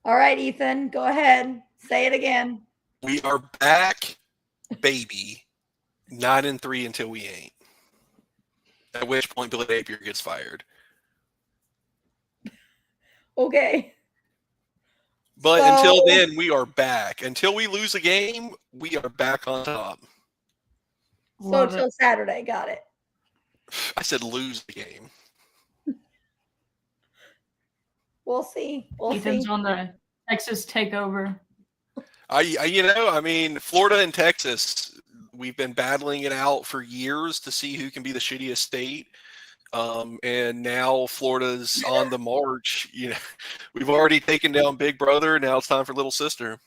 All right, Ethan, go ahead. Say it again. We are back, baby. 9-3 until we ain't. At which point Billy Napier gets fired. Okay. But until So, then, we are back. Until we lose a game, we are back on top. so Love it. till Saturday. Got it. I said lose the game. We'll see. We'll Ethan's see. on the Texas takeover. Florida and Texas, we've been battling it out for years to see who can be the shittiest state. And now Florida's on the march. We've already taken down Big Brother. Now it's time for Little Sister.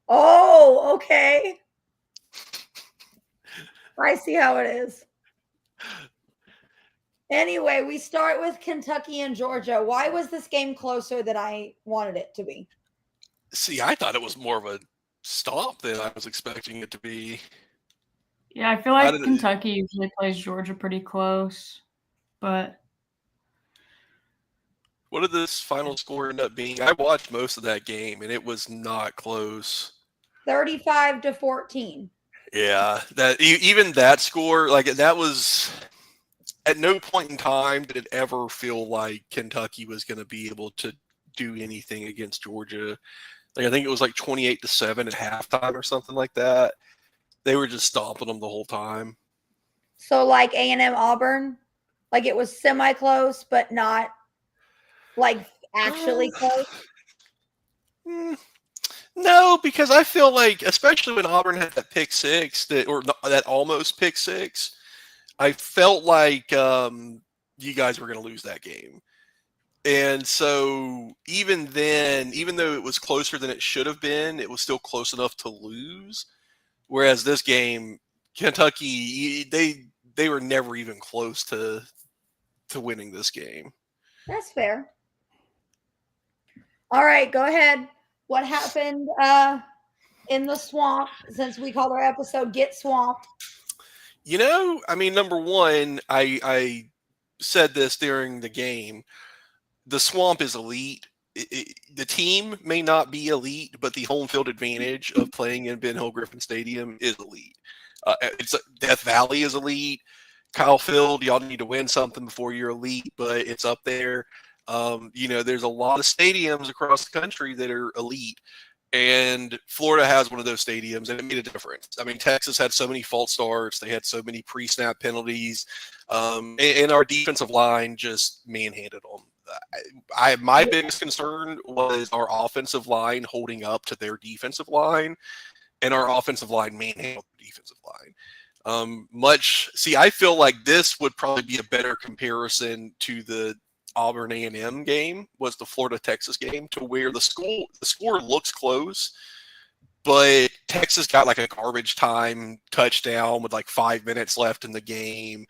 Oh, okay. I see how it is. Anyway, we start with Kentucky and Georgia. Why was this game closer than I wanted it to be? See, I thought it was more of a stomp than I was expecting it to be. Yeah, I feel like Kentucky usually plays Georgia pretty close, but what did this final score end up being? I watched most of that game, and it was not close. 35-14. Yeah, even that score, like that was. At no point in time did it ever feel like Kentucky was going to be able to do anything against Georgia. Like I think it was like 28-7 at halftime or something like that. They were just stomping them the whole time. So like A&M Auburn, like it was semi-close, but not like actually close. No, because I feel like, especially when Auburn had that pick six, that almost pick six, I felt like you guys were going to lose that game. And so even then, even though it was closer than it should have been, it was still close enough to lose. Whereas this game, Kentucky, they were never even close to winning this game. That's fair. All right, go ahead. What happened in the swamp, since we called our episode Get Swamped? Number one, I said this during the game. The swamp is elite. The team may not be elite, but the home field advantage of playing in Ben Hill Griffin Stadium is elite. Death Valley is elite. Kyle Field, y'all need to win something before you're elite, but it's up there. There's a lot of stadiums across the country that are elite. And Florida has one of those stadiums, and it made a difference. I mean, Texas had so many false starts. They had so many pre-snap penalties. And our defensive line just manhandled them. My biggest concern was our offensive line holding up to their defensive line, and our offensive line manhandled the defensive line. I feel like this would probably be a better comparison to the Auburn A&M game was the Florida Texas game, to where the score looks close, but Texas got like a garbage time touchdown with like 5 minutes left in the game,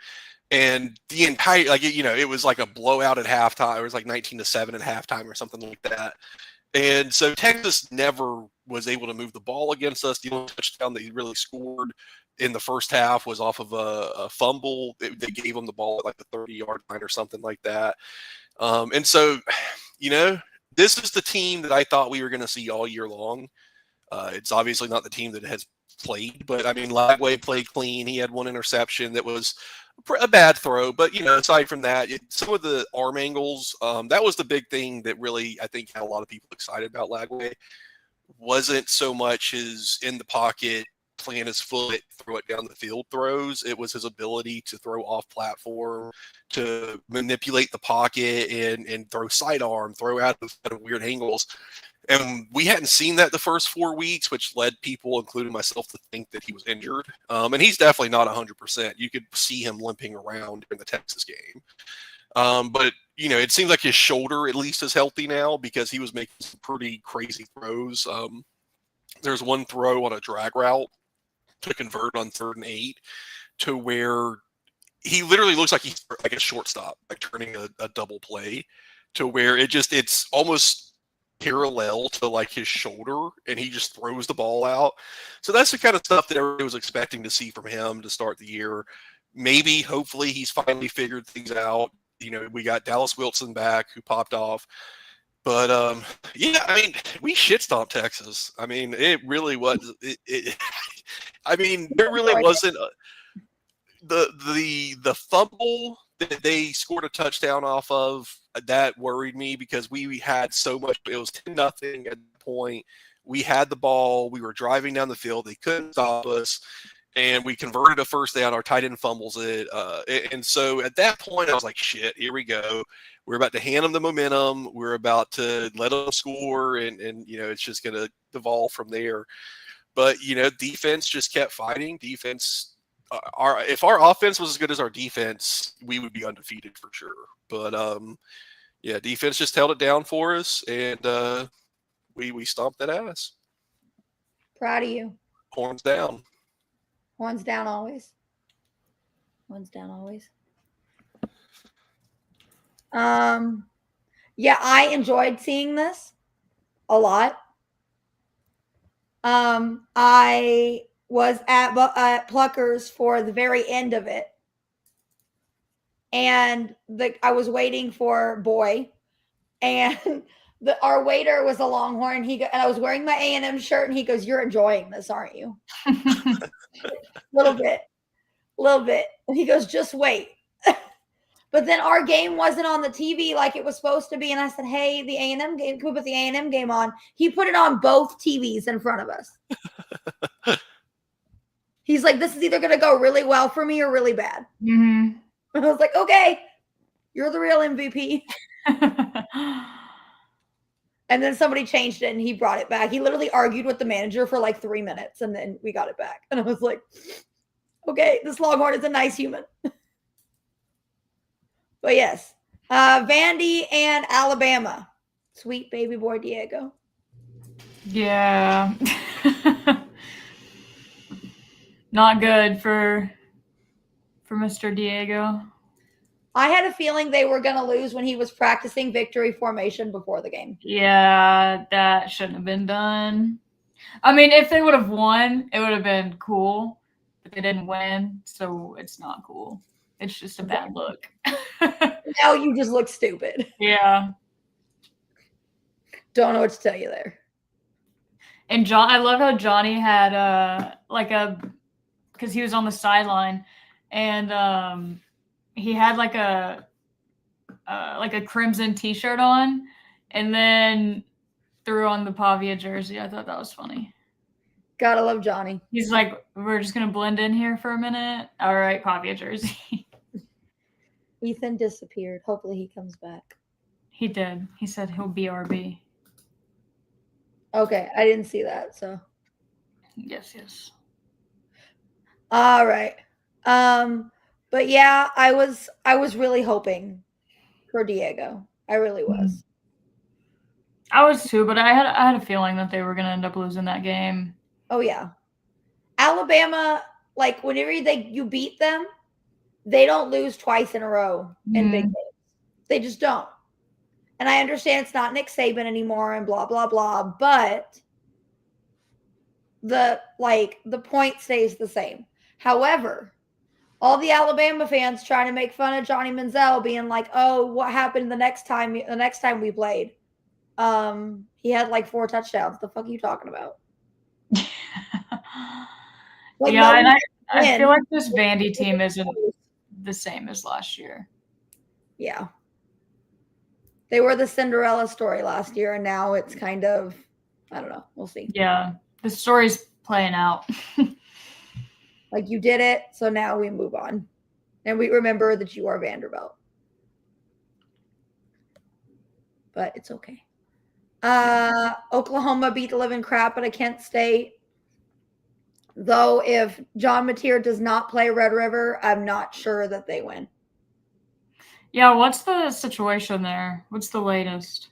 and the entire it was like a blowout at halftime. It was like 19-7 at halftime or something like that. And so Texas never was able to move the ball against us. The only touchdown that he really scored in the first half was off of a fumble. They gave him the ball at like the 30-yard line or something like that. And so, this is the team that I thought we were going to see all year long. It's obviously not the team that has played, but I mean, Lagway played clean. He had one interception that was a bad throw, but aside from that, some of the arm angles, that was the big thing that really I think had a lot of people excited about Lagway. Wasn't so much his in the pocket, plant his foot, throw it down the field throws. It was his ability to throw off platform, to manipulate the pocket and throw sidearm, throw out of weird angles. And we hadn't seen that the first 4 weeks, which led people, including myself, to think that he was injured. And he's definitely not 100%. You could see him limping around in the Texas game. But, it seems like his shoulder at least is healthy now, because he was making some pretty crazy throws. There's one throw on a drag route to convert on 3rd and 8 to where he literally looks like he's like a shortstop, like turning a double play, to where it's almost parallel to like his shoulder, and he just throws the ball out. So that's the kind of stuff that everybody was expecting to see from him to start the year. Maybe, hopefully, he's finally figured things out. We got Dallas Wilson back, who popped off. But yeah, I mean, we shit stomped Texas. I mean, it really was. I mean, there really wasn't the fumble that they scored a touchdown off of. That worried me because we had so much. It was 10-0 at the point. We had the ball. We were driving down the field. They couldn't stop us. And we converted a first down. Our tight end fumbles it. And so at that point, I was like, shit, here we go. We're about to hand them the momentum. We're about to let them score. And it's just going to devolve from there. But, defense just kept fighting. Defense, if our offense was as good as our defense, we would be undefeated for sure. But, yeah, defense just held it down for us. And we stomped that ass. Proud of you. Horns down. Horns down always. Horns down always. Yeah, I enjoyed seeing this a lot. I was at Pluckers for the very end of it, and I was waiting for Boy, and our waiter was a Longhorn. And I was wearing my A&M shirt, and he goes, "You're enjoying this, aren't you?" Little bit. And he goes, "Just wait." But then our game wasn't on the TV like it was supposed to be. And I said, "Hey, the A&M game, can we put the A&M game on?" He put it on both TVs in front of us. He's like, "This is either going to go really well for me or really bad." Mm-hmm. I was like, "Okay, you're the real MVP." And then somebody changed it and he brought it back. He literally argued with the manager for like 3 minutes and then we got it back. And I was like, okay, this Longhorn is a nice human. But yes, Vandy and Alabama. Sweet baby boy Diego. Yeah. Not good for Mr. Diego. I had a feeling they were going to lose when he was practicing victory formation before the game. Yeah, that shouldn't have been done. I mean, if they would have won, it would have been cool. But they didn't win, so it's not cool. It's just a bad look. Now you just look stupid. Yeah. Don't know what to tell you there. And I love how Johnny had because he was on the sideline, and he had like a crimson T-shirt on, and then threw on the Pavia jersey. I thought that was funny. Gotta love Johnny. He's like, "We're just gonna blend in here for a minute." All right, Pavia jersey. Ethan disappeared. Hopefully he comes back. He did. He said he'll BRB. Okay, I didn't see that. So. Yes. All right. But yeah, I was really hoping for Diego. I really was. I was too, but I had a feeling that they were gonna end up losing that game. Oh yeah. Alabama, like whenever you beat them, they don't lose twice in a row in big games. They just don't. And I understand it's not Nick Saban anymore and blah blah blah, but the point stays the same. However, all the Alabama fans trying to make fun of Johnny Manziel, being like, "Oh, what happened the next time we played? He had like 4 touchdowns. The fuck are you talking about?" Yeah, and I feel like this Vandy team isn't the same as last year. Yeah. They were the Cinderella story last year, and now it's kind of, I don't know. We'll see. Yeah, the story's playing out. Like you did it, so now we move on. And we remember that you are Vanderbilt. But it's okay. Oklahoma beat the living crap out of Kent State. Though if John Mateer does not play Red River, I'm not sure that they win. Yeah, what's the situation there? What's the latest?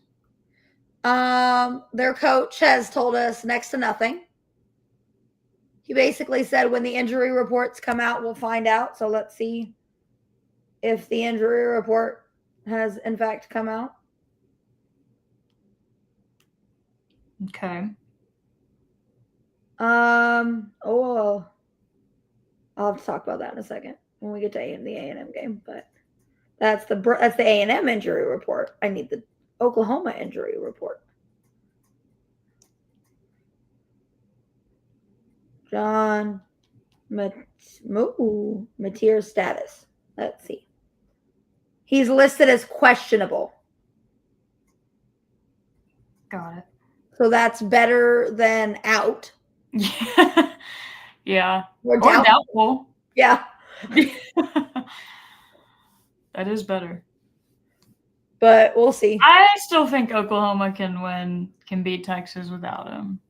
Their coach has told us next to nothing. He basically said when the injury reports come out, we'll find out. So let's see if the injury report has in fact come out. Okay. I'll have to talk about that in a second when we get to the A&M game, but that's the A&M injury report. I need the Oklahoma injury report. John Mateer's status. Let's see. He's listed as questionable. Got it. So that's better than out. Yeah. Or doubtful. Yeah. That is better. But we'll see. I still think Oklahoma can beat Texas without him.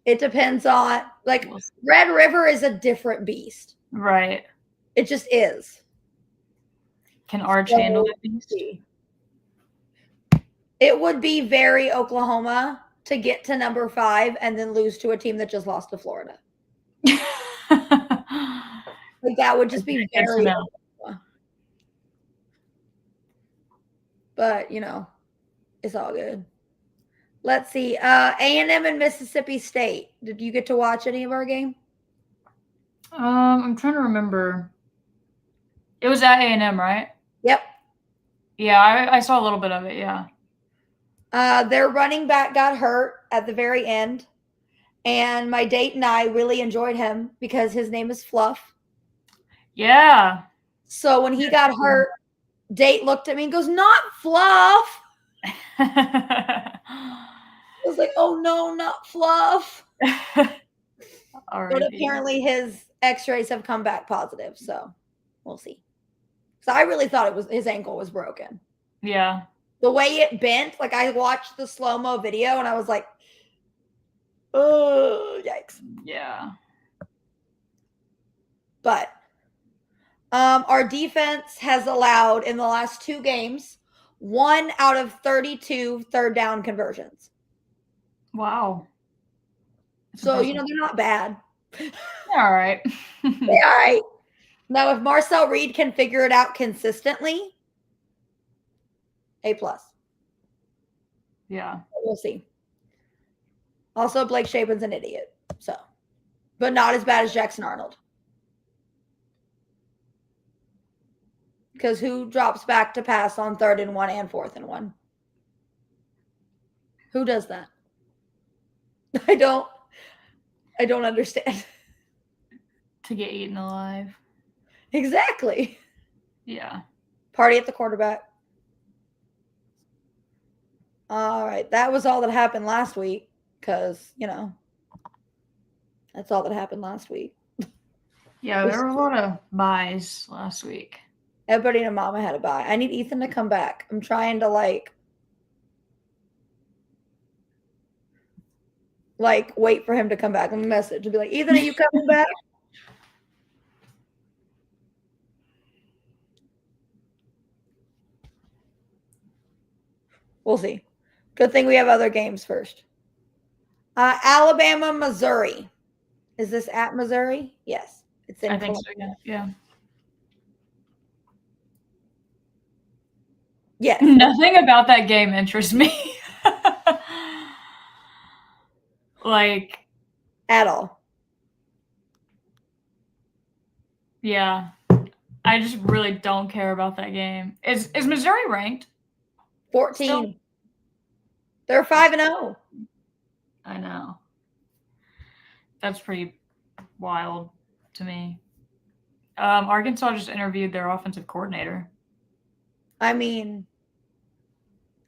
It depends on, like, Red River is a different beast. Right. It just is. Can Arch handle that beast? It would be very Oklahoma to get to number 5 and then lose to a team that just lost to Florida. Like, that would just be very Oklahoma. But, it's all good. Let's see. A&M and Mississippi State. Did you get to watch any of our game? I'm trying to remember. It was at A&M, right? Yep. Yeah, I saw a little bit of it, yeah. Their running back got hurt at the very end. And my date and I really enjoyed him because his name is Fluff. Yeah. So when he got hurt, Date looked at me and goes, "Not Fluff." I was like, "Oh no, not Fluff." But apparently his x-rays have come back positive, so we'll see. So I really thought his ankle was broken. Yeah. The way it bent, like, I watched the slow-mo video and I was like, oh, yikes. Yeah. But our defense has allowed in the last 2 games 1 out of 32 third down conversions. Wow. That's so impressive. They're not bad. They're all right. They're all right. Now, if Marcel Reed can figure it out consistently, A+. Yeah. We'll see. Also, Blake Shapen's an idiot. So, but not as bad as Jackson Arnold. Because who drops back to pass on 3rd and 1 and 4th and 1? Who does that? I don't understand. To get eaten alive. Exactly. Yeah. Party at the quarterback. All right. That was all that happened last week because, that's all that happened last week. Yeah, there were a lot of buys last week. Everybody and Mama had a bye. I need Ethan to come back. I'm trying to wait for him to come back. I'm a message to be like, Ethan, are you coming back? We'll see. Good thing we have other games first. Alabama, Missouri. Is this at Missouri? Yes. It's in Columbia. So, yeah. Yes. Nothing about that game interests me. At all. Yeah. I just really don't care about that game. Is Missouri ranked? 14. Still? They're 5-0. I know. That's pretty wild to me. Arkansas just interviewed their offensive coordinator. I mean,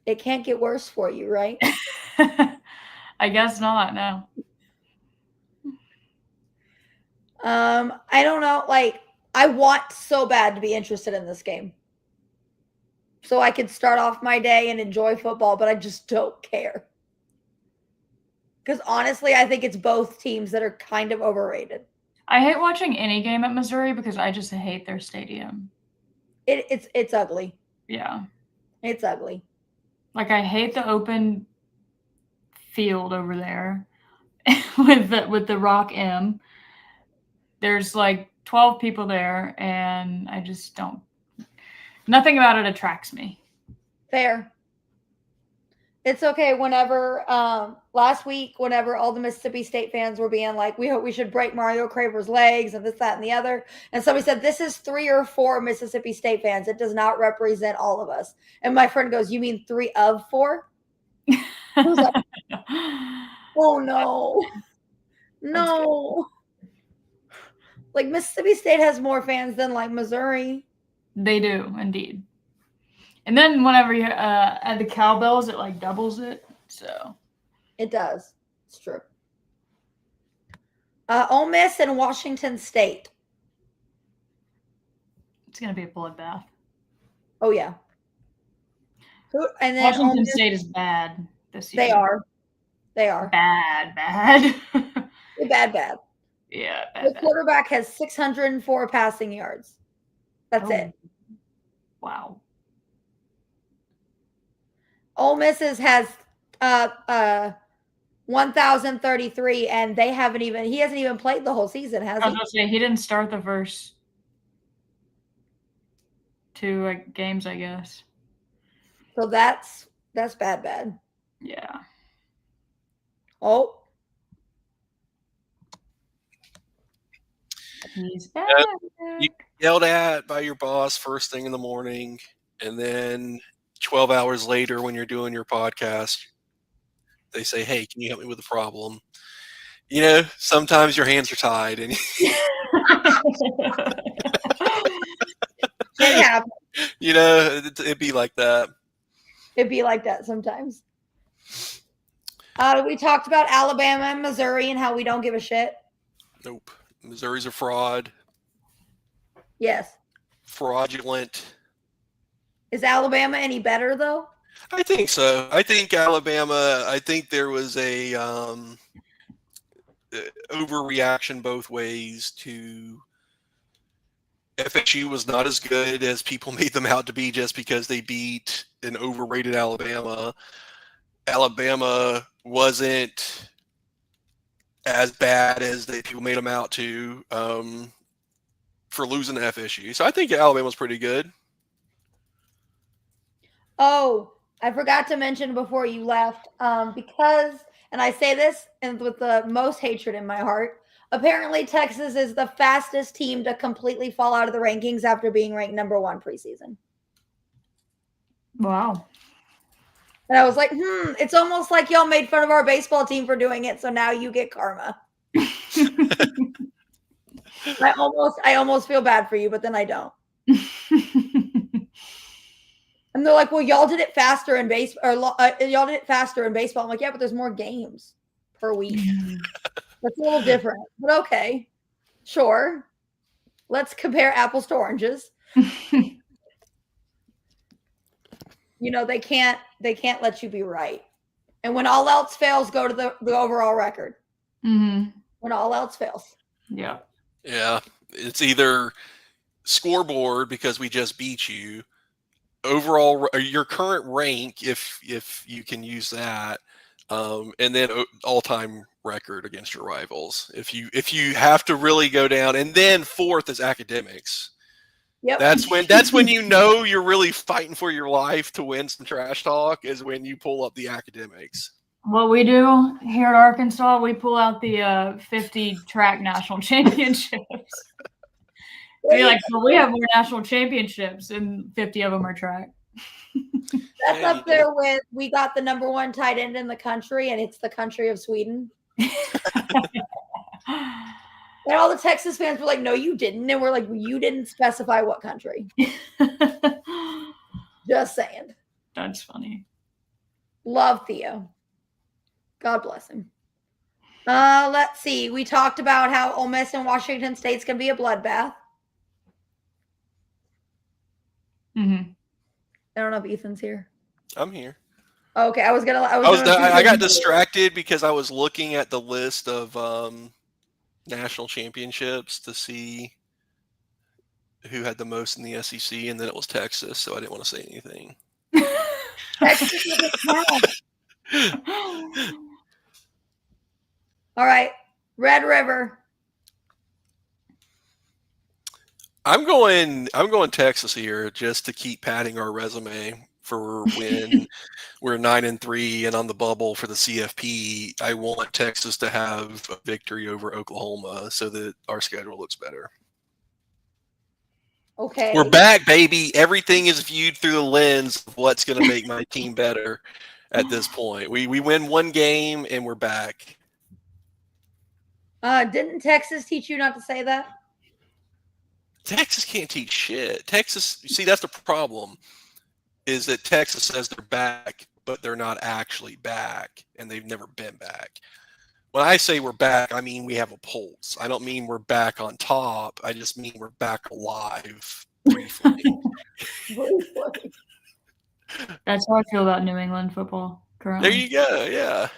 it can't get worse for you, right? I guess not, no. I don't know. I want so bad to be interested in this game. So I could start off my day and enjoy football, but I just don't care. Because honestly, I think it's both teams that are kind of overrated. I hate watching any game at Missouri because I just hate their stadium. It's ugly. Yeah. It's ugly. I hate the open field over there with the Rock M. There's 12 people there, and I just don't. Nothing about it attracts me. Fair. It's okay. Whenever last week, whenever all the Mississippi State fans were being like, we hope we should break Mario Craver's legs and this, that, and the other, and somebody said this is 3 or 4 Mississippi State fans. It does not represent all of us. And my friend goes, "You mean 3 of 4?" I was like, "Oh no, no!" Like Mississippi State has more fans than like Missouri. They do indeed. And then whenever you add the cowbells, it like doubles it. So it does. It's true. Ole Miss and Washington State. It's gonna be a bloodbath. Oh yeah. And then Washington State is bad this year. They are. They are bad. bad. Yeah. The quarterback has 604 passing yards. That's it. Wow. Ole Miss has 1,033, and he hasn't even played the whole season, has he? I was gonna say he didn't start the first 2 games, I guess. So that's bad. Yeah. Oh. He's back. You yelled at by your boss first thing in the morning, and then 12 hours later when you're doing your podcast, they say, "Hey, can you help me with the problem?" You know, sometimes your hands are tied and It happens. you know, it'd be like that. It'd be like that sometimes. We talked about Alabama and Missouri and how we don't give a shit. Nope. Missouri's a fraud. Yes. Fraudulent. Is Alabama any better though? I think so. I think there was a overreaction both ways to FSU was not as good as people made them out to be just because they beat an overrated Alabama. Alabama wasn't as bad as people made them out to for losing to FSU. So I think Alabama was pretty good. Oh, I forgot to mention before you left, because, and I say this and with the most hatred in my heart, apparently Texas is the fastest team to completely fall out of the rankings after being ranked number 1 preseason. Wow. And I was like, it's almost like y'all made fun of our baseball team for doing it, so now you get karma. I almost feel bad for you, but then I don't. And they're like, "Well, y'all did it faster in baseball, or y'all did it faster in baseball." I'm like, "Yeah, but there's more games per week. That's a little different." But okay, sure. Let's compare apples to oranges. You know, they can't let you be right. And when all else fails, go to the overall record. Mm-hmm. When all else fails. Yeah. Yeah. It's either scoreboard because we just beat you, overall your current rank if you can use that, and then all-time record against your rivals. If you have to really go down, and then 4th is academics. Yep. That's when you know you're really fighting for your life to win some trash talk, is when you pull up the academics. What we do here at Arkansas, we pull out the 50 track national championships. Be like, well, we have more national championships, and 50 of them are track. That's up there with, we got the number 1 tight end in the country, and it's the country of Sweden. And all the Texas fans were like, "No, you didn't." And we're like, "You didn't specify what country." Just saying. That's funny. Love Theo. God bless him. Let's see. We talked about how Ole Miss and Washington State's going to be a bloodbath. Mm-hmm. I don't know if Ethan's here. I'm here. Okay, I got distracted because I was looking at the list of national championships to see who had the most in the SEC, and then it was Texas, so I didn't want to say anything. Texas is a All right, Red River. I'm going Texas here just to keep padding our resume for when we're 9-3 and on the bubble for the CFP. I want Texas to have a victory over Oklahoma so that our schedule looks better. Okay. We're back, baby. Everything is viewed through the lens of what's going to make my team better at this point. We win one game and we're back. Didn't Texas teach you not to say that? Texas can't teach shit. Texas, see, that's the problem, is that Texas says they're back, but they're not actually back, and they've never been back. When I say we're back, I mean we have a pulse. I don't mean we're back on top. I just mean we're back alive briefly. That's how I feel about New England football currently. There you go. Yeah.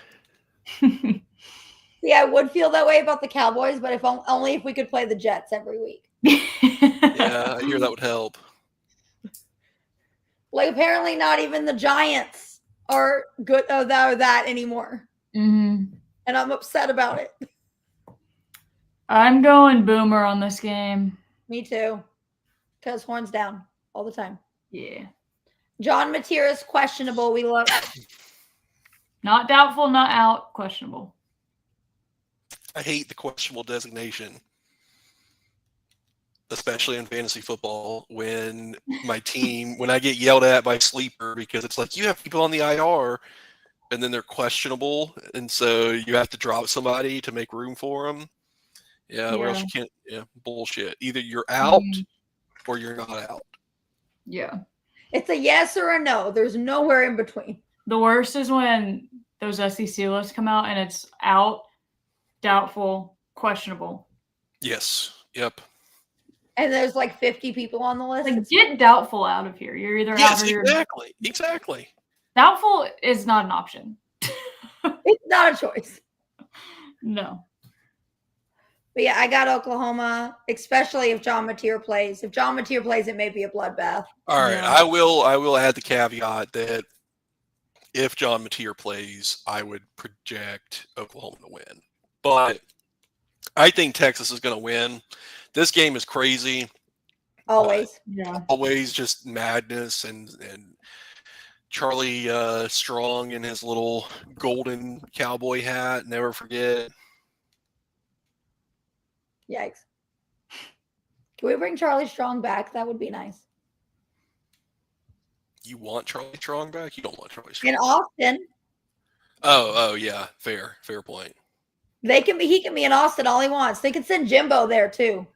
Yeah, I would feel that way about the Cowboys, but only if we could play the Jets every week. Yeah, I hear that would help. Like, apparently not even the Giants are good or that anymore. Mm-hmm. And I'm upset about it. I'm going Boomer on this game. Me too. Because horns down all the time. Yeah. John Mateera's questionable. We love Not doubtful, not out, questionable. I hate the questionable designation, especially in fantasy football, when I get yelled at by sleeper because it's like, you have people on the IR and then they're questionable, and so you have to drop somebody to make room for them. Yeah, or else you can't. Yeah, bullshit. Either you're out or you're not out. Yeah. It's a yes or a no. There's nowhere in between. The worst is when those SEC lists come out and it's out, doubtful, questionable. Yes. Yep. And there's like 50 people on the list. Like, get doubtful out of here. You're either out or you're exactly. Doubtful is not an option. It's not a choice. No. But yeah, I got Oklahoma, especially if John Mateer plays. If John Mateer plays, it may be a bloodbath. All right. Yeah. I will add the caveat that if John Mateer plays, I would project Oklahoma to win. But I think Texas is going to win. This game is crazy. Always. Yeah. Always just madness and Charlie Strong in his little golden cowboy hat. Never forget. Yikes. Can we bring Charlie Strong back? That would be nice. You want Charlie Strong back? You don't want Charlie Strong. In Austin. Oh, yeah. Fair point. He can be in Austin all he wants. They could send Jimbo there too.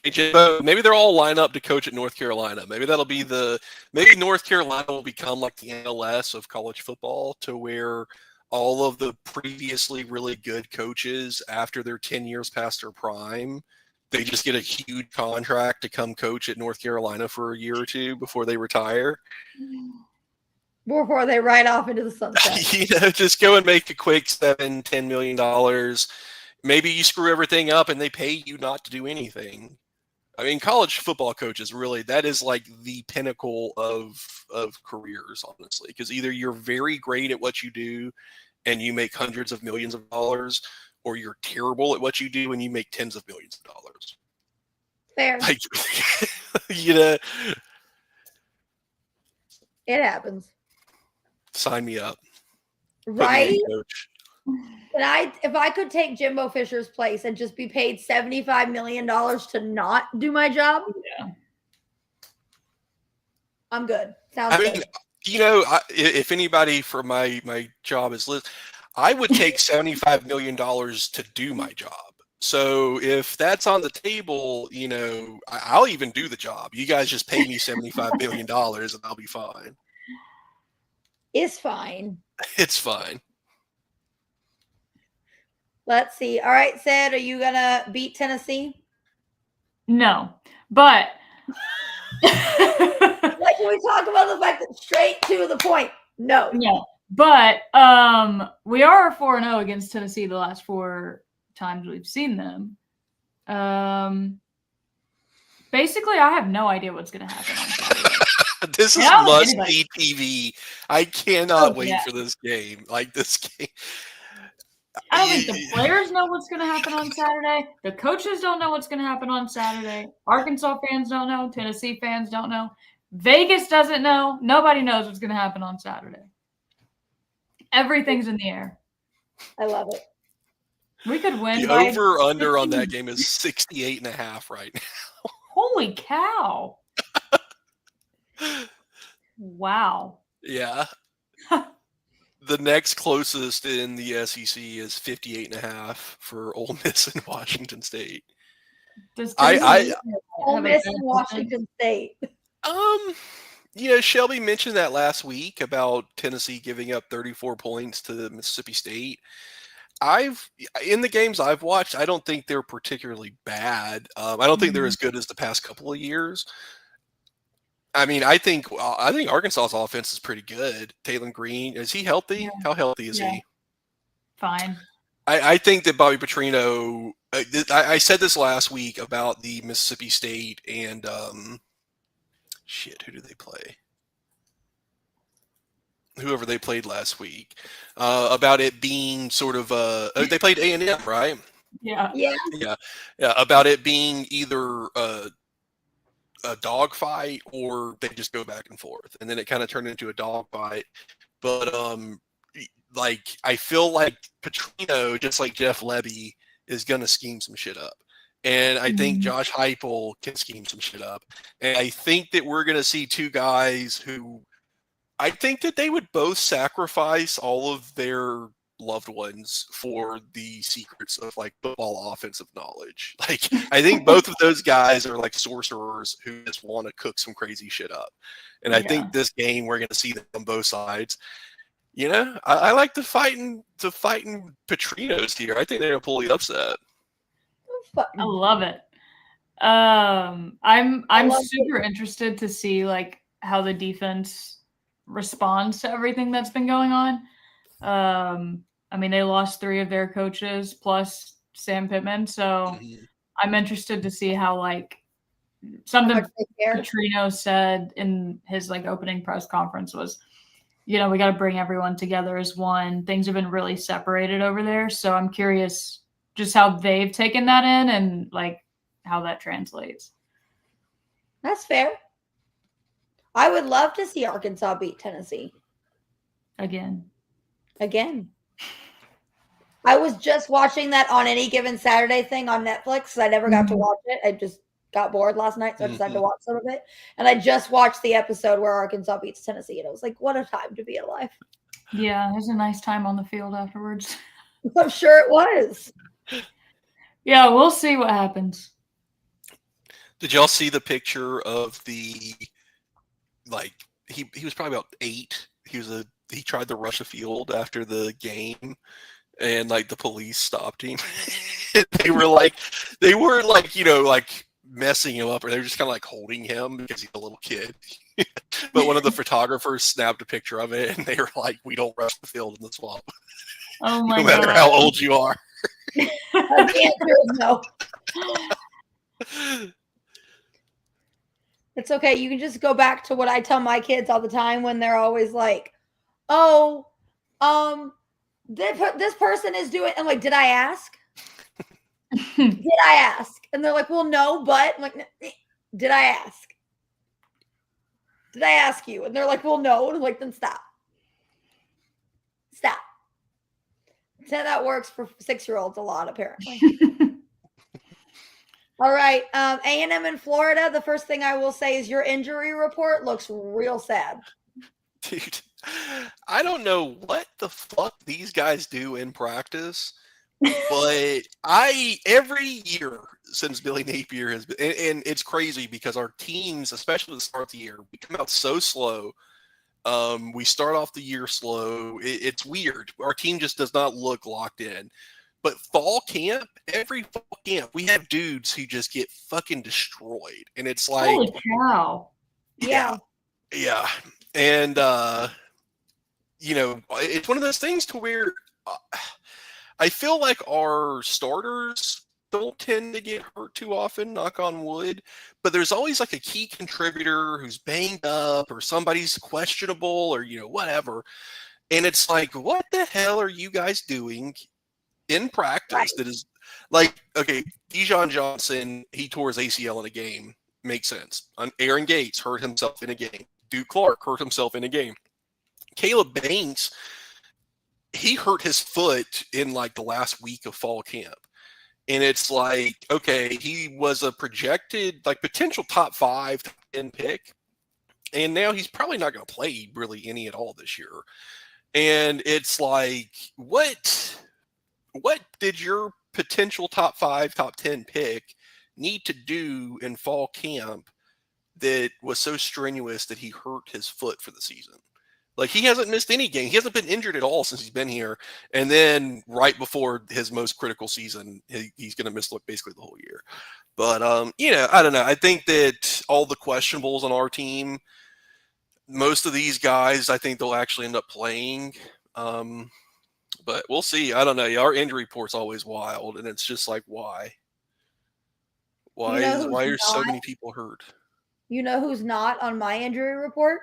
Hey, Jimbo, maybe they're all line up to coach at North Carolina. Maybe maybe North Carolina will become like the MLS of college football, to where all of the previously really good coaches, after they're 10 years past their prime, they just get a huge contract to come coach at North Carolina for a year or two before they retire. Before they ride off into the sunset. Just go and make a quick $7-10 million. Maybe you screw everything up and they pay you not to do anything. I mean, college football coaches, really, that is like the pinnacle of careers, honestly, because either you're very great at what you do and you make hundreds of millions of dollars, or you're terrible at what you do and you make tens of millions of dollars. Fair. Like, it happens. Sign me up. Right? If I could take Jimbo Fisher's place and just be paid $75 million to not do my job, I'm good. Sounds good. If anybody for my job is listening, I would take $75 million to do my job. So if that's on the table, I'll even do the job. You guys just pay me $75 million and I'll be fine. It's fine. It's fine. Let's see. All right, Sid, are you going to beat Tennessee? No, but like, can we talk about the fact that straight to the point? No. But we are 4-0 against Tennessee the last 4 times we've seen them. Basically, I have no idea what's going to happen on Saturday. This is must-see TV. I cannot wait for this game. Like, this game. I don't think the players know what's going to happen on Saturday. The coaches don't know what's going to happen on Saturday. Arkansas fans don't know. Tennessee fans don't know. Vegas doesn't know. Nobody knows what's going to happen on Saturday. Everything's in the air. I love it. We could win The by over-under on 15. that game is 68.5 right now. Holy cow. Wow. Yeah. The next closest in the SEC is 58.5 for Ole Miss and Washington State. Does I- Tennessee Ole have a Miss bad and Washington State. Shelby mentioned that last week about Tennessee giving up 34 points to Mississippi State. In the games I've watched, I don't think they're particularly bad. I don't think they're as good as the past couple of years. I mean, I think Arkansas's offense is pretty good. Taylor Green, is he healthy? Yeah. How healthy is he? Fine. I think that Bobby Petrino. I said this last week about the Mississippi State and who do they play? Whoever they played last week, about it being sort of they played A&M, right? Yeah. Yeah, about it being either a dogfight or they just go back and forth, and then it kind of turned into a dogfight. But I feel like Petrino, just like Jeff Lebby, is gonna scheme some shit up, and I think Josh Heupel can scheme some shit up, and I think that we're gonna see two guys who I think that they would both sacrifice all of their loved ones for the secrets of like football offensive knowledge. Like, I think both of those guys are like sorcerers who just want to cook some crazy shit up. And I think this game we're going to see them on both sides. I like the fighting Petrinos here. I think they're going to pull the upset. I love it. I'm super interested to see like how the defense responds to everything that's been going on. I mean, they lost 3 of their coaches plus Sam Pittman, so I'm interested to see how like something Petrino said in his like opening press conference was, we got to bring everyone together as one. Things have been really separated over there, so I'm curious just how they've taken that in and like how that translates. That's fair. I would love to see Arkansas beat Tennessee. Again. I was just watching that On Any Given Saturday thing on Netflix. I never got to watch it. I just got bored last night, so I decided to watch some of it. And I just watched the episode where Arkansas beats Tennessee, and I was like, what a time to be alive. Yeah, it was a nice time on the field afterwards. I'm sure it was. Yeah, we'll see what happens. Did y'all see the picture of the he was probably about 8. He tried to rush a field after the game, and like the police stopped him. they weren't like messing him up, or they were just kind of like holding him because he's a little kid. But one of the photographers snapped a picture of it, and they were like, "We don't rush the field in the swamp, oh my no matter God. how old you are." The answer is no. It's okay. You can just go back to what I tell my kids all the time when they're always like, "Oh, this person is doing." I'm like, "Did I ask? Did I ask?" And they're like, "Well, no, but." I'm like, "Did I ask? Did I ask you?" And they're like, "Well, no." And I'm like, "Then stop. Stop." So that works for 6-year-olds a lot, apparently. All right. A&M in Florida, the first thing I will say is your injury report looks real sad. Dude, I don't know what the fuck these guys do in practice, but every year since Billy Napier has been, and it's crazy because our teams, especially to start the year, we come out so slow. We start off the year slow. It's weird. Our team just does not look locked in. But every fall camp, we have dudes who just get fucking destroyed. And it's like, holy cow. Yeah. And, it's one of those things to where I feel like our starters don't tend to get hurt too often, knock on wood, but there's always like a key contributor who's banged up or somebody's questionable or, whatever. And it's like, what the hell are you guys doing in practice? Right. That is like, okay, Dijon Johnson, he tore his ACL in a game makes sense. Aaron Gates hurt himself in a game. Duke Clark hurt himself in a game. Caleb Banks, he hurt his foot in like the last week of fall camp. And it's like, okay, he was a projected like potential top 5, top 10 pick. And now he's probably not going to play really any at all this year. And it's like, what did your potential top 5, top 10 pick need to do in fall camp that was so strenuous that he hurt his foot for the season? Like, he hasn't missed any game. He hasn't been injured at all since he's been here. And then right before his most critical season, he's going to miss basically the whole year. But, I don't know. I think that all the questionables on our team, most of these guys, I think they'll actually end up playing. But we'll see. I don't know. Our injury report's always wild, and it's just like, why? Why are so many people hurt? You know who's not on my injury report?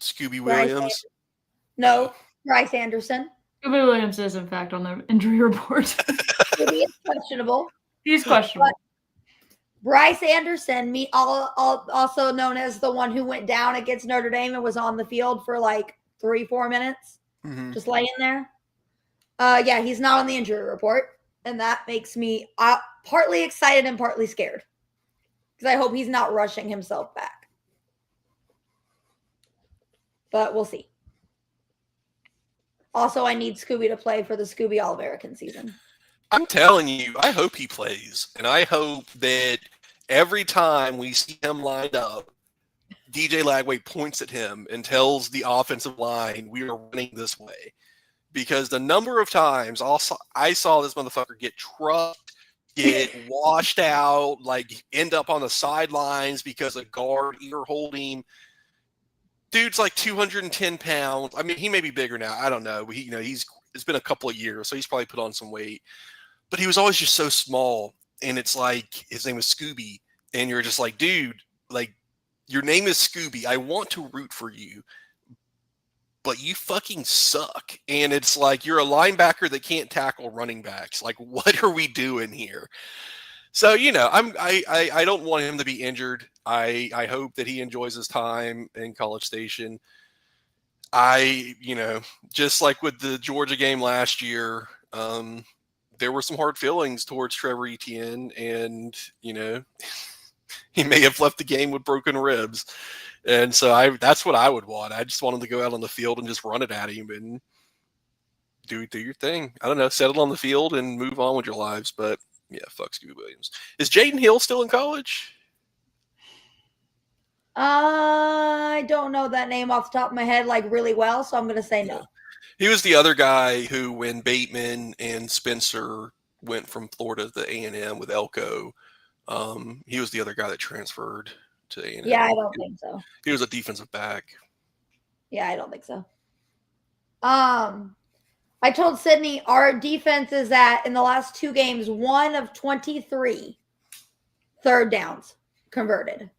Scooby Williams? No, Bryce Anderson. Scooby Williams is, in fact, on the injury report. Scooby is questionable. He's questionable. Bryce Anderson, also known as the one who went down against Notre Dame and was on the field for like 3-4 minutes, just laying there. Yeah, he's not on the injury report, and that makes me partly excited and partly scared because I hope he's not rushing himself back. But we'll see. Also, I need Scooby to play for the Scooby All-American season. I'm telling you, I hope he plays. And I hope that every time we see him lined up, DJ Lagway points at him and tells the offensive line, we are running this way. Because the number of times I saw this motherfucker get trucked, get washed out, like end up on the sidelines because a guard ear holding. Dude's like 210 pounds. I mean, he may be bigger now. I don't know. It's been a couple of years, so he's probably put on some weight. But he was always just so small. And it's like, his name was Scooby. And you're just like, dude, like, your name is Scooby. I want to root for you, but you fucking suck. And it's like, you're a linebacker that can't tackle running backs. Like, what are we doing here? So, I don't want him to be injured. I hope that he enjoys his time in College Station. Just like with the Georgia game last year, there were some hard feelings towards Trevor Etienne, and, he may have left the game with broken ribs. And so that's what I would want. I just want him to go out on the field and just run it at him and do your thing. I don't know, settle on the field and move on with your lives. But yeah, fuck Scooby Williams. Is Jaden Hill still in college? I don't know that name off the top of my head like really well, so I'm going to say no. He was the other guy who, when Bateman and Spencer went from Florida to A&M with Elko, he was the other guy that transferred to A&M. Yeah, I don't think so. He was a defensive back. Yeah, I don't think so. I told Sydney our defense is in the last 2 games, 1 of 23 third downs converted.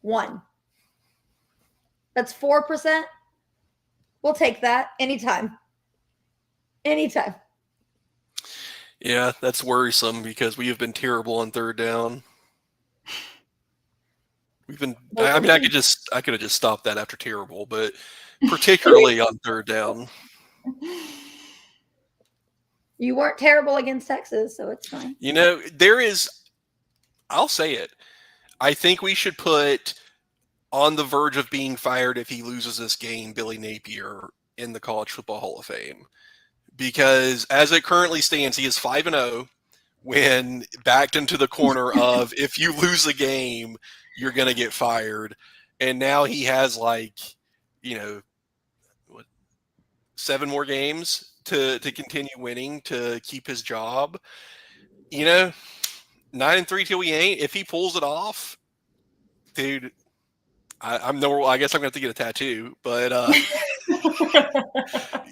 1. That's 4%. We'll take that anytime. Anytime. Yeah, that's worrisome because we have been terrible on third down. We've been. I mean, I could have just stopped that after terrible, but particularly on third down. You weren't terrible against Texas, so it's fine. There is. I'll say it. I think we should put on the verge of being fired if he loses this game, Billy Napier in the College Football Hall of Fame. Because as it currently stands, he is 5-0 when backed into the corner of if you lose a game, you're going to get fired. And now he has 7 more games to continue winning to keep his job. 9-3 till we ain't. If he pulls it off, dude, I guess I'm going to have to get a tattoo, but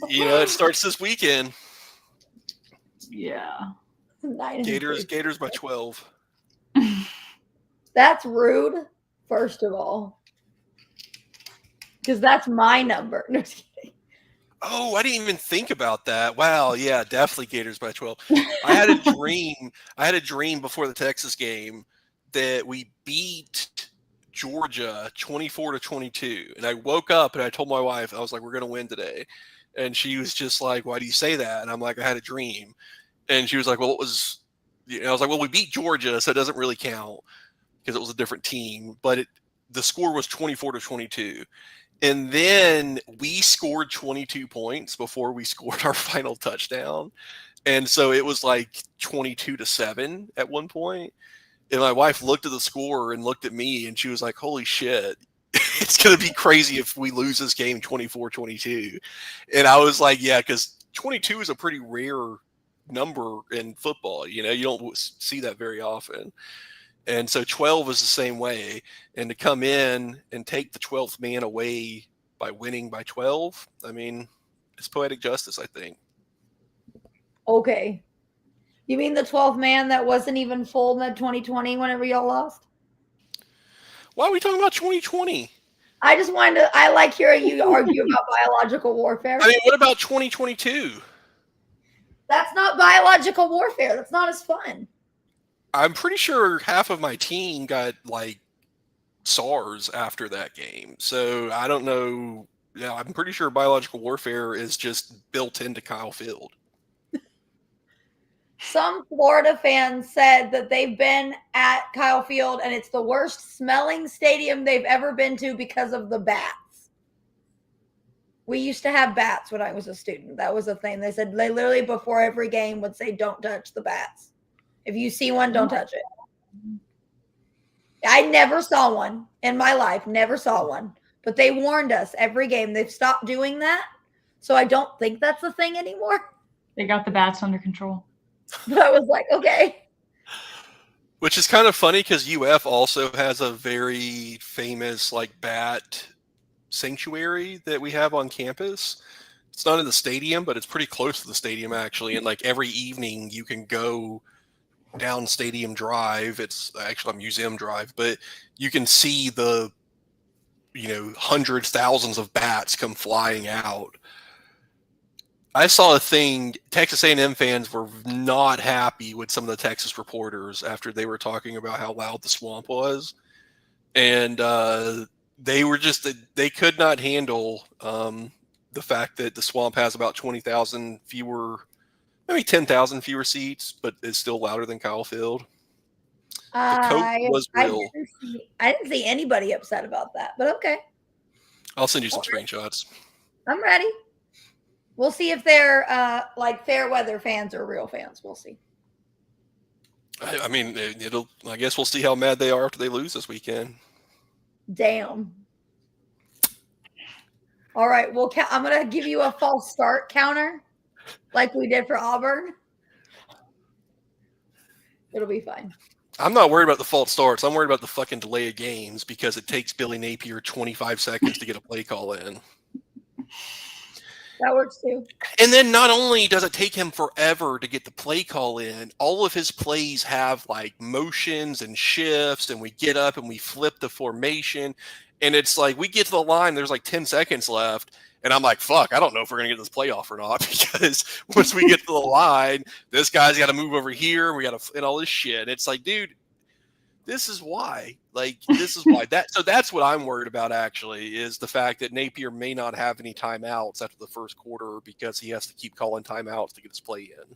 it starts this weekend. Yeah. Gators by 12. That's rude, first of all. Because that's my number. No, just kidding. Oh, I didn't even think about that. Wow, yeah, definitely Gators by 12. I had a dream before the Texas game that we beat Georgia 24-22. And I woke up and I told my wife, I was like, we're going to win today. And she was just like, why do you say that? And I'm like, I had a dream. And she was like, well, it was, I was like, well, we beat Georgia, so it doesn't really count because it was a different team. But the score was 24-22. And then we scored 22 points before we scored our final touchdown. And so it was like 22-7 at one point. And my wife looked at the score and looked at me and she was like, holy shit, it's going to be crazy if we lose this game 24-22. And I was like, yeah, because 22 is a pretty rare number in football. You don't see that very often. And so 12 is the same way. And to come in and take the 12th man away by winning by 12, I mean, it's poetic justice, I think. Okay. You mean the 12th man that wasn't even full in the 2020 whenever y'all lost? Why are we talking about 2020? I like hearing you argue about biological warfare. I mean, what about 2022? That's not biological warfare. That's not as fun. I'm pretty sure half of my team got like SARS after that game. So I don't know. Yeah, I'm pretty sure biological warfare is just built into Kyle Field. Some Florida fans said that they've been at Kyle Field and it's the worst smelling stadium they've ever been to because of the bats. We used to have bats when I was a student. That was a thing. They said they literally before every game would say, don't touch the bats. If you see one, don't touch it. I never saw one in my life, never saw one. But they warned us every game. They've stopped doing that. So I don't think that's a thing anymore. They got the bats under control. But I was like, okay. Which is kind of funny because UF also has a very famous like bat sanctuary that we have on campus. It's not in the stadium, but it's pretty close to the stadium actually. And like every evening you can go down Stadium Drive. It's actually a Museum Drive, but you can see the hundreds, thousands of bats come flying out. I saw a thing. Texas A&M fans were not happy with some of the Texas reporters after they were talking about how loud the swamp was, and they could not handle the fact that the swamp has about 20,000 fewer, maybe 10,000 fewer seats, but is still louder than Kyle Field. The coat was real. I didn't see anybody upset about that, but okay. I'll send you some screenshots. I'm ready. We'll see if they're like fair weather fans or real fans. We'll see. I mean, I guess we'll see how mad they are after they lose this weekend. Damn. All right. Well, I'm going to give you a false start counter like we did for Auburn. It'll be fine. I'm not worried about the false starts. I'm worried about the fucking delay of games because it takes Billy Napier 25 seconds to get a play call in. That works too. And then not only does it take him forever to get the play call in, all of his plays have like motions and shifts, and we get up and we flip the formation. And it's like we get to the line, there's like 10 seconds left. And I'm like, fuck, I don't know if we're going to get this playoff or not, because once we get to the line, this guy's got to move over here. We got to, and all this shit. And it's like, dude, this is why. Like, this is why. So that's what I'm worried about, actually, is the fact that Napier may not have any timeouts after the first quarter because he has to keep calling timeouts to get his play in.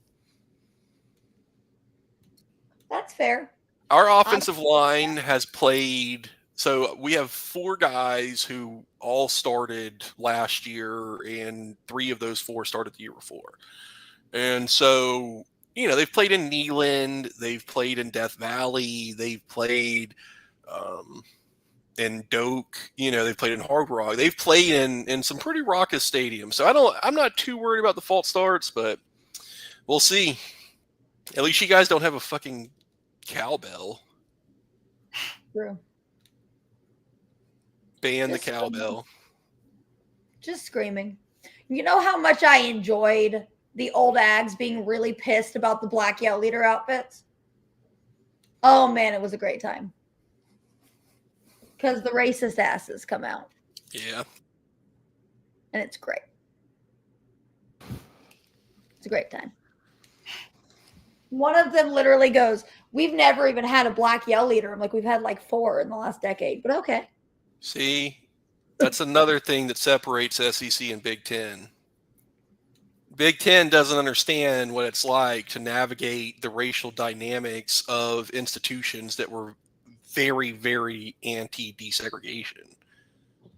That's fair. Our offensive line has played. So we have 4 guys who all started last year, and 3 of those 4 started the year before. And so, they've played in Neyland, they've played in Death Valley, they've played in Doak, they've played in Hard Rock, they've played in some pretty raucous stadiums. So I'm not too worried about the false starts, but we'll see. At least you guys don't have a fucking cowbell. True. Ban the cowbell. Just screaming. You know how much I enjoyed the old Ags being really pissed about the black yell leader outfits? Oh man, it was a great time. Because the racist asses come out. Yeah. And it's great. It's a great time. One of them literally goes, We've never even had a black yell leader. I'm like, we've had like 4 in the last decade, but okay. See, that's another thing that separates SEC and Big Ten. Big Ten doesn't understand what it's like to navigate the racial dynamics of institutions that were very, very anti-desegregation.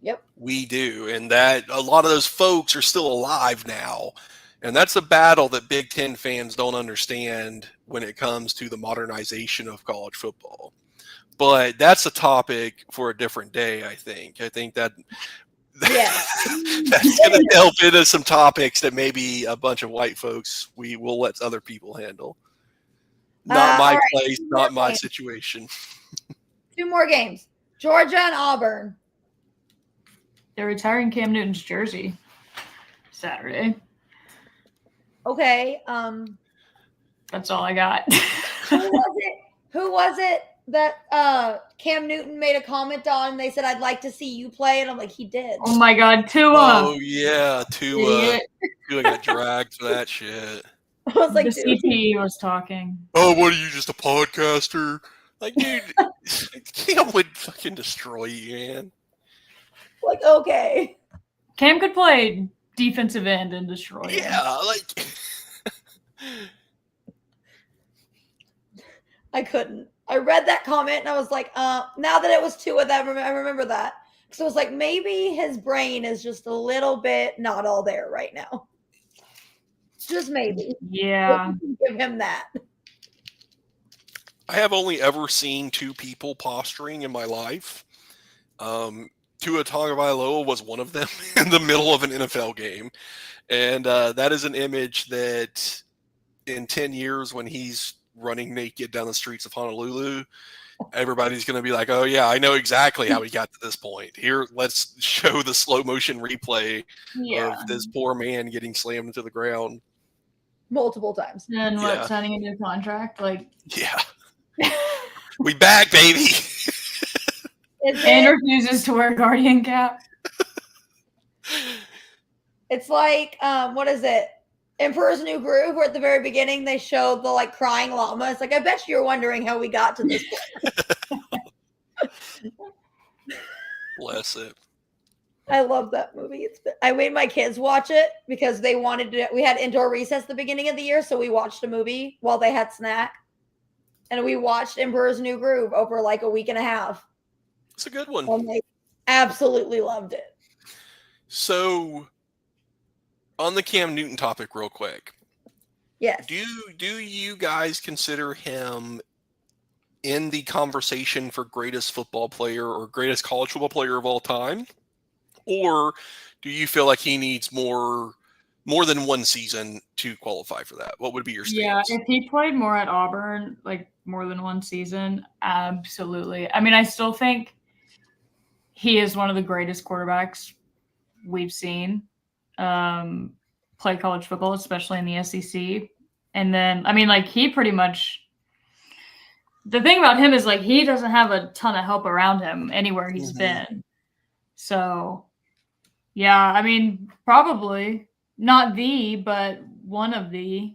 Yep. We do, and that a lot of those folks are still alive now. And that's a battle that Big Ten fans don't understand when it comes to the modernization of college football. But that's a topic for a different day, I think. I think that Yes. that's going to delve into some topics that maybe a bunch of white folks we will let other people handle. Not my right. place, not my situation. 2 more games. Georgia and Auburn. They're retiring Cam Newton's jersey Saturday. Okay. That's all I got. Who was it that Cam Newton made a comment on? And they said, "I'd like to see you play," and I'm like, he did. Oh my God, Tua! Oh yeah, Tua got dragged for that shit. I was like, the dude. CTE was talking. Oh, what are you, just a podcaster? Like, dude, Cam would fucking destroy you, man. Like, okay. Cam could play defensive end and destroy you. Yeah, like I couldn't. I read that comment and I was like, now that it was 2 of them, I remember that. So I was like, maybe his brain is just a little bit not all there right now. Just maybe. Yeah. Give him that. I have only ever seen 2 people posturing in my life. Tua Tagovailoa was one of them in the middle of an NFL game. And that is an image that in 10 years when he's running naked down the streets of Honolulu, everybody's going to be like, oh yeah, I know exactly how he got to this point. Here, let's show the slow motion replay of this poor man getting slammed into the ground multiple times. And what, signing a new contract? Like, yeah. We back, baby. And refuses to wear a Guardian cap. It's like, what is it? Emperor's New Groove, where at the very beginning they showed the like crying llama. It's like, I bet you're wondering how we got to this point. Bless it. I love that movie. I made my kids watch it because they wanted to. We had indoor recess at the beginning of the year, so we watched a movie while they had snack. And we watched Emperor's New Groove over like a week and a half. It's a good one. And they absolutely loved it. So, on the Cam Newton topic real quick. Yes. Do you guys consider him in the conversation for greatest football player or greatest college football player of all time? Or do you feel like he needs more than one season to qualify for that? What would be your stance? Yeah, if he played more at Auburn, like more than one season, absolutely. I mean, I still think he is one of the greatest quarterbacks we've seen play college football, especially in the SEC. And then, I mean, like he pretty much, the thing about him is like he doesn't have a ton of help around him anywhere he's been. So, yeah, I mean, probably not but one of the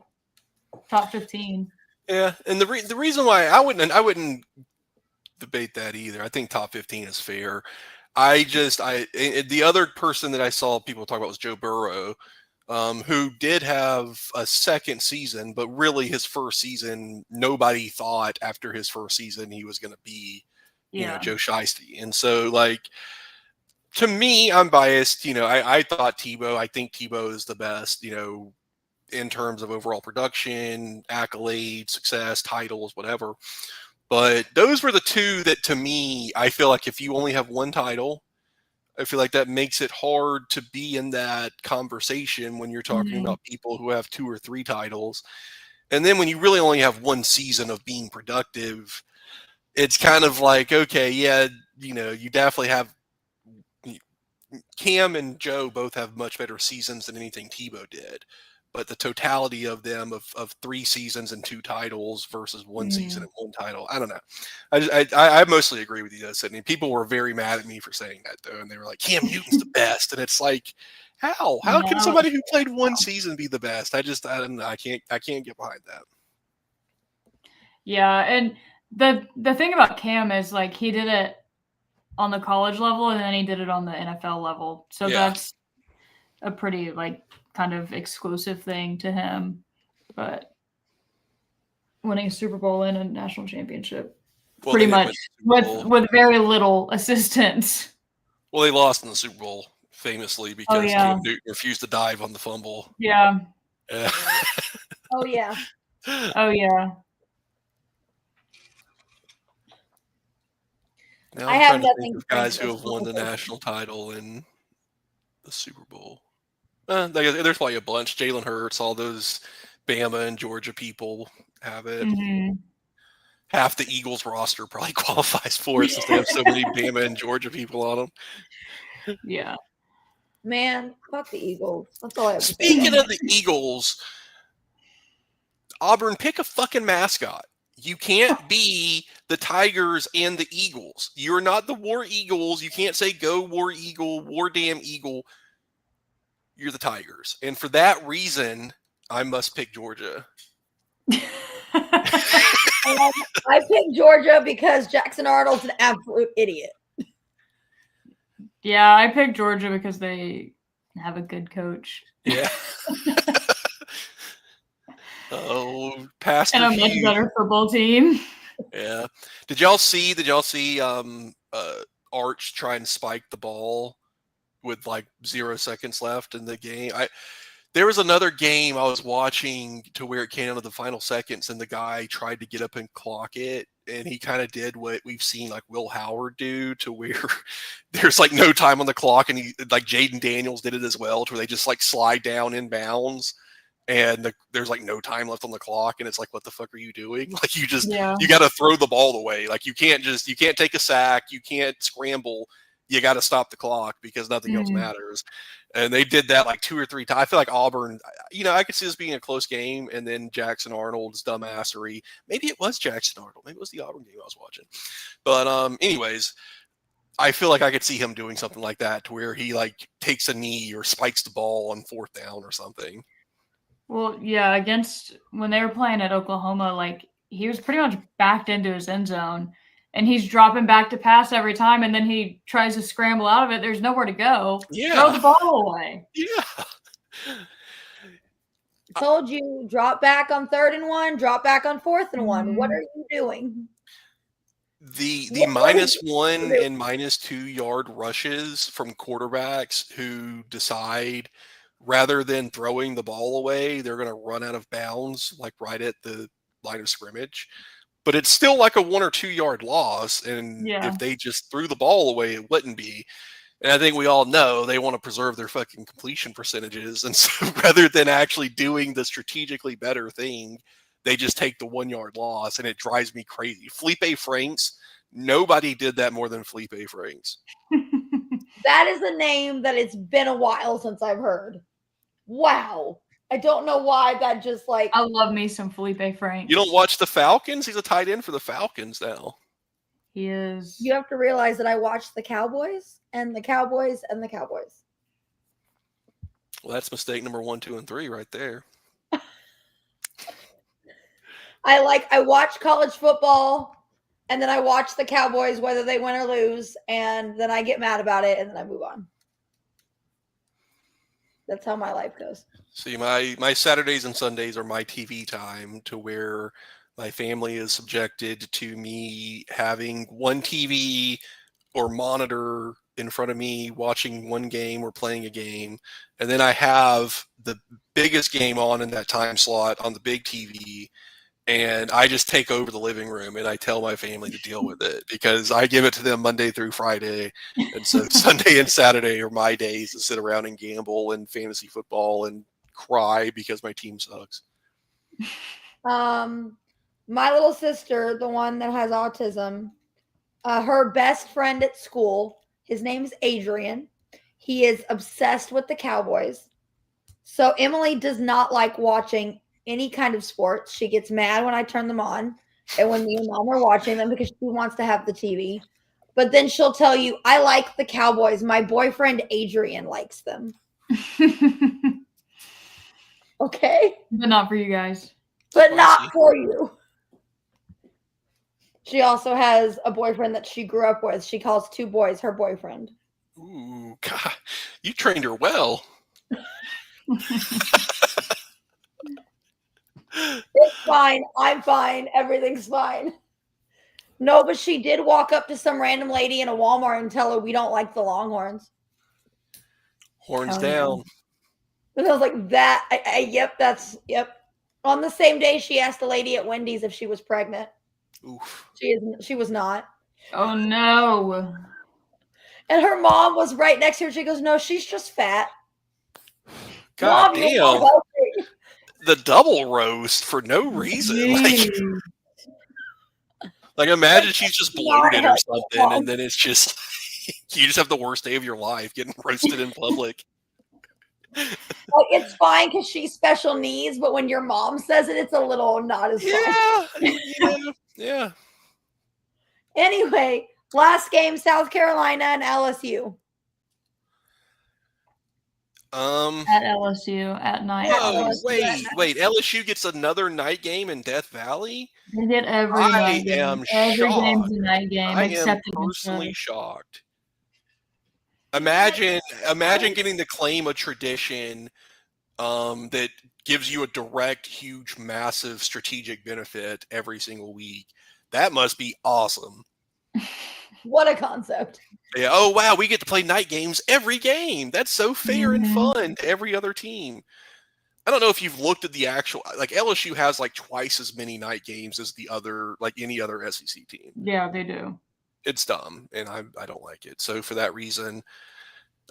top 15. Yeah, and the reason why I wouldn't debate that either. I think top 15 is fair. The other person that I saw people talk about was Joe Burrow, who did have a second season, but really his first season, nobody thought after his first season he was going to be, Joe Shiesty. And so, like, to me, I'm biased. I thought Tebow. I think Tebow is the best, in terms of overall production, accolades, success, titles, whatever. But those were the 2 that, to me, I feel like if you only have one title, I feel like that makes it hard to be in that conversation when you're talking about people who have 2 or 3 titles. And then when you really only have one season of being productive, it's kind of like, okay, yeah, you definitely have Cam and Joe both have much better seasons than anything Tebow did. But the totality of them of 3 seasons and 2 titles versus one season and 1 title, I don't know. I mostly agree with you, Sydney. People were very mad at me for saying that, though, and they were like, Cam Newton's the best, and it's like, how can somebody who played 1 season be the best? I don't know. I can't get behind that. Yeah, and the thing about Cam is like he did it on the college level and then he did it on the NFL level. So that's a pretty like kind of exclusive thing to him. But winning a Super Bowl and a national championship, pretty much with very little assistance. Well, they lost in the Super Bowl famously because Cam Newton refused to dive on the fumble. Yeah. Oh yeah. Oh yeah. Now I'm trying to think of guys who have won the national title in the Super Bowl. There's probably a bunch. Jalen Hurts, all those Bama and Georgia people have it. Mm-hmm. Half the Eagles roster probably qualifies for it since they have so many Bama and Georgia people on them. Yeah. Man, fuck the Eagles. That's all I have to say. Speaking of the Eagles, Auburn, pick a fucking mascot. You can't be the Tigers and the Eagles. You're not the War Eagles. You can't say go War Eagle, War damn Eagle. You're the Tigers. And for that reason, I must pick Georgia. I picked Georgia because Jackson Arnold's an absolute idiot. Yeah, I picked Georgia because they have a good coach. Yeah. Oh, Pastor and a much better football team. Yeah. Did y'all see Arch try and spike the ball with like 0 seconds left in the game? There was another game I was watching to where it came down to the final seconds and the guy tried to get up and clock it, and he kind of did what we've seen like Will Howard do, to where there's like no time on the clock, and he like Jaden Daniels did it as well, to where they just like slide down in bounds. And there's like no time left on the clock, and it's like, what the fuck are you doing? Like you got to throw the ball away. Like you can't take a sack, you can't scramble. You got to stop the clock because nothing else matters. And they did that like 2 or 3 times. I feel like Auburn, I could see this being a close game, and then Jackson Arnold's dumbassery. Maybe it was Jackson Arnold. Maybe it was the Auburn game I was watching. But anyways, I feel like I could see him doing something like that, to where he like takes a knee or spikes the ball on 4th down or something. Well, yeah, when they were playing at Oklahoma, like he was pretty much backed into his end zone, and he's dropping back to pass every time, and then he tries to scramble out of it. There's nowhere to go. Yeah. Throw the ball away. Yeah. I told you, drop back on 3rd and 1, drop back on 4th and 1. What are you doing? The -1 and -2 yard rushes from quarterbacks who decide, rather than throwing the ball away, they're going to run out of bounds, like right at the line of scrimmage. But it's still like a 1 or 2 yard loss. And if they just threw the ball away, it wouldn't be. And I think we all know they want to preserve their fucking completion percentages. And so rather than actually doing the strategically better thing, they just take the 1 yard loss, and it drives me crazy. Felipe Franks, nobody did that more than Felipe Franks. That is a name that it's been a while since I've heard. Wow. I don't know why that just like... I love me some Felipe Franks. You don't watch the Falcons? He's a tight end for the Falcons now. He is. You have to realize that I watch the Cowboys and the Cowboys and the Cowboys. Well, that's mistake number 1, 2, and 3 right there. I watch college football, and then I watch the Cowboys, whether they win or lose, and then I get mad about it, and then I move on. That's how my life goes. See, my Saturdays and Sundays are my TV time, to where my family is subjected to me having one TV or monitor in front of me watching one game or playing a game. And then I have the biggest game on in that time slot on the big TV. And I just take over the living room, and I tell my family to deal with it, because I give it to them Monday through Friday. And so Sunday and Saturday are my days to sit around and gamble and fantasy football and cry because my team sucks. My little sister, the one that has autism, her best friend at school, his name's Adrian. He is obsessed with the Cowboys. So Emily does not like watching any kind of sports. She gets mad when I turn them on and when me and Mom are watching them, because she wants to have the TV. But then she'll tell you, I like the Cowboys. My boyfriend Adrian likes them. Okay? But not for you guys. But not for you. She also has a boyfriend that she grew up with. She calls 2 boys her boyfriend. Ooh, God, you trained her well. It's fine. I'm fine. Everything's fine. No, but she did walk up to some random lady in a Walmart and tell her we don't like the Longhorns. Horns Oh, yeah. down. And I was like, that, yep. On the same day, she asked the lady at Wendy's if she was pregnant. Oof. She was not. Oh no. And her mom was right next to her. She goes, no, she's just fat. God Mom, you're damn. not helping. The double roast for no reason. Like imagine she's just bloated or something, and then it's just you just have the worst day of your life getting roasted in public. Like, it's fine because she's special needs, but when your mom says it, it's a little not as fun. Yeah. Anyway, last game, South Carolina and LSU. At LSU at night. Whoa, wait. LSU gets another night game in Death Valley? They get every I night game. am Every shocked. game's a night game, I except am personally shocked. Imagine getting to claim a tradition that gives you a direct, huge, massive strategic benefit every single week. That must be awesome. What a concept. Yeah. Oh, wow. We get to play night games every game. That's so fair and fun to every other team. I don't know if you've looked at the actual, like LSU has like twice as many night games as the other, like any other SEC team. Yeah, they do. It's dumb, and I don't like it. So for that reason,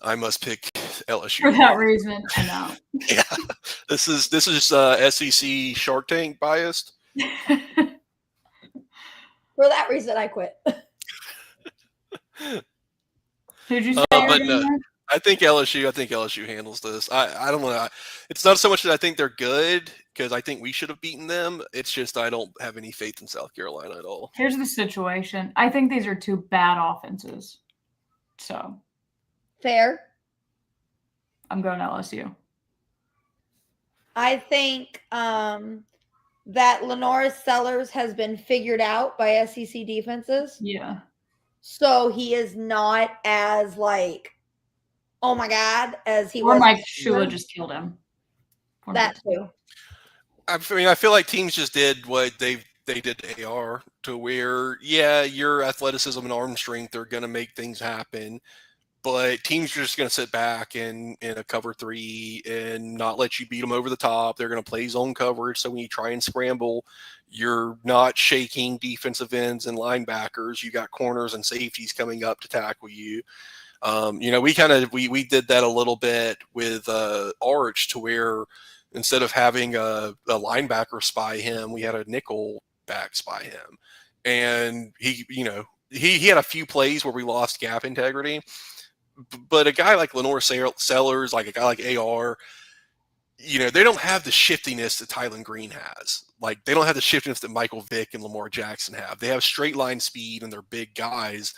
I must pick LSU. For that reason, I know. Yeah, this is SEC Shark Tank biased. For that reason, I quit. Who'd you say? But no, I think LSU handles this. I don't know. It's not so much that I think they're good because I think we should have beaten them. It's just I don't have any faith in South Carolina at all. Here's the situation. I think these are 2 bad offenses. So Fair. I'm going LSU. I think that Lenora Sellers has been figured out by SEC defenses. Yeah. So he is not as like, oh my God, as he or was. Mike Shula just killed him. That too. I mean, I feel like teams just did what they did to AR, to where, yeah, your athleticism and arm strength are going to make things happen, but teams are just going to sit back in a cover 3 and not let you beat them over the top. They're going to play zone coverage, so when you try and scramble, you're not shaking defensive ends and linebackers. You got corners and safeties coming up to tackle you. We did that a little bit with Arch, to where instead of having a linebacker spy him, we had a nickel back spy him. And he had a few plays where we lost gap integrity. But a guy like Lenore Sellers, like a guy like AR, they don't have the shiftiness that Tylen Green has. Like, they don't have the shiftiness that Michael Vick and Lamar Jackson have. They have straight line speed and they're big guys.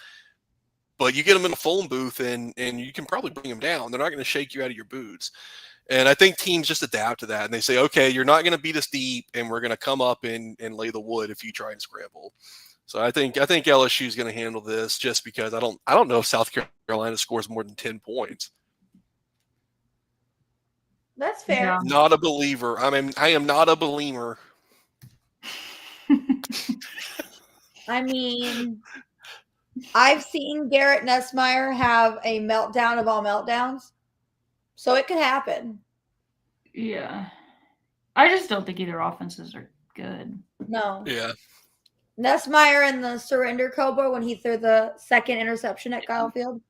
But you get them in a phone booth and you can probably bring them down. They're not going to shake you out of your boots. And I think teams just adapt to that, and they say, okay, you're not going to beat us deep, and we're going to come up and lay the wood if you try and scramble. So I think LSU is going to handle this, just because I don't know if South Carolina scores more than 10 points. That's fair. Yeah. Not a believer. I am not a believer. I mean, I've seen Garrett Nussmeier have a meltdown of all meltdowns, so it could happen. Yeah. I just don't think either offenses are good. No. Yeah. Nussmeier in the surrender Cobra when he threw the second interception at Kyle Field.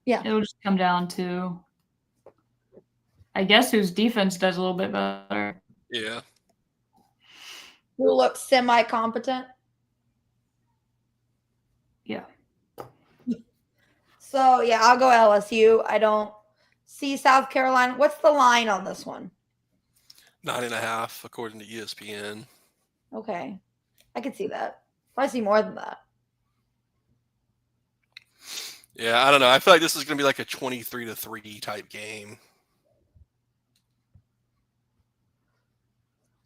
Yeah. It'll just come down to, I guess, whose defense does a little bit better. Yeah. Who looks semi-competent. Yeah. So, yeah, I'll go LSU. I don't see South Carolina. What's the line on this one? 9.5, according to ESPN. Okay. I could see that. I see more than that. Yeah, I don't know. I feel like this is going to be like a 23-3 type game.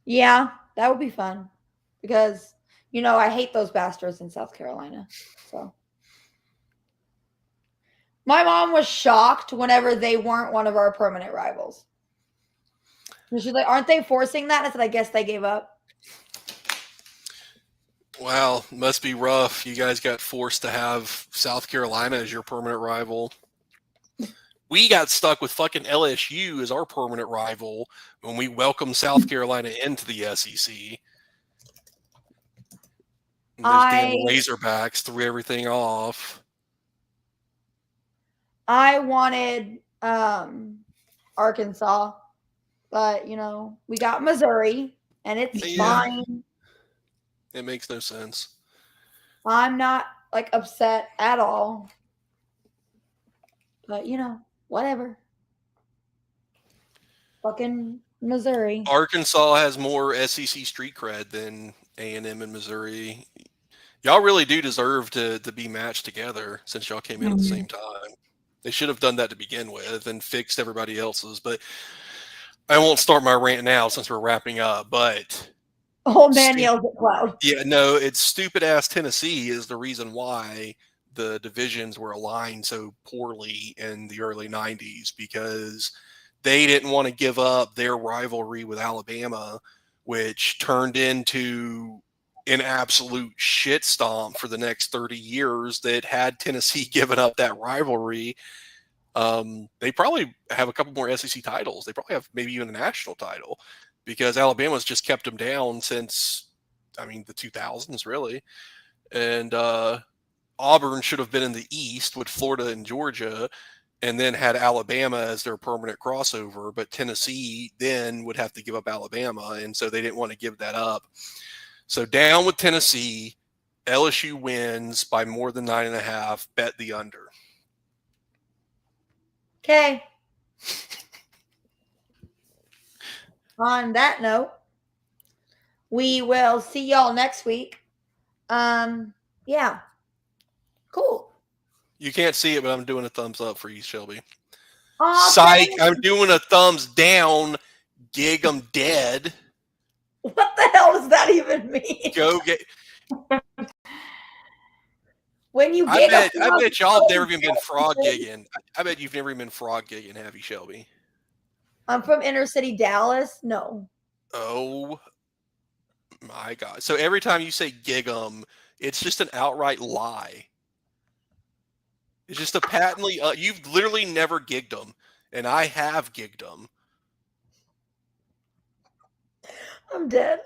Yeah, that would be fun because I hate those bastards in South Carolina. So my mom was shocked whenever they weren't one of our permanent rivals. She's like, aren't they forcing that? I said, I guess they gave up. Wow, must be rough. You guys got forced to have South Carolina as your permanent rival. We got stuck with fucking LSU as our permanent rival when we welcomed South Carolina into the SEC. And those damn Razorbacks threw everything off. I wanted Arkansas, but we got Missouri, and it's fine. It makes no sense. I'm not upset at all. But whatever. Fucking Missouri. Arkansas has more SEC street cred than A&M and Missouri. Y'all really do deserve to be matched together since y'all came in at the same time. They should have done that to begin with and fixed everybody else's. But I won't start my rant now since we're wrapping up. But old man yells at cloud. Yeah, no, it's stupid ass Tennessee is the reason why the divisions were aligned so poorly in the early 90s, because they didn't want to give up their rivalry with Alabama, which turned into an absolute shit stomp for the next 30 years that had Tennessee given up that rivalry. They probably have a couple more SEC titles. They probably have maybe even a national title, because Alabama's just kept them down since, the 2000s, really. And Auburn should have been in the East with Florida and Georgia, and then had Alabama as their permanent crossover. But Tennessee then would have to give up Alabama, and so they didn't want to give that up. So down with Tennessee. LSU wins by more than 9.5. Bet the under. Okay. On that note, we will see y'all next week. Yeah. Cool. You can't see it, but I'm doing a thumbs up for you, Shelby. Psych, I'm doing a thumbs down. Gig 'em dead. What the hell does that even mean? Go get. When you I bet y'all have never even been frog gigging. I bet you've never even been frog gigging, have you, Shelby? I'm from inner city Dallas. No. Oh my God. So every time you say gig 'em, it's just an outright lie. It's just a patently, you've literally never gigged them, and I have gigged them. I'm dead.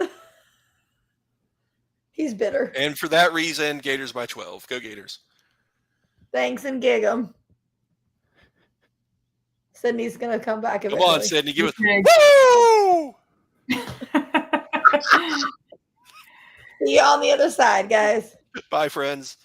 He's bitter. And for that reason, Gators by 12. Go Gators. Thanks and gig 'em. Sydney's going to come back eventually. Come on, Sydney. Give us. Woo! See you on the other side, guys. Bye, friends.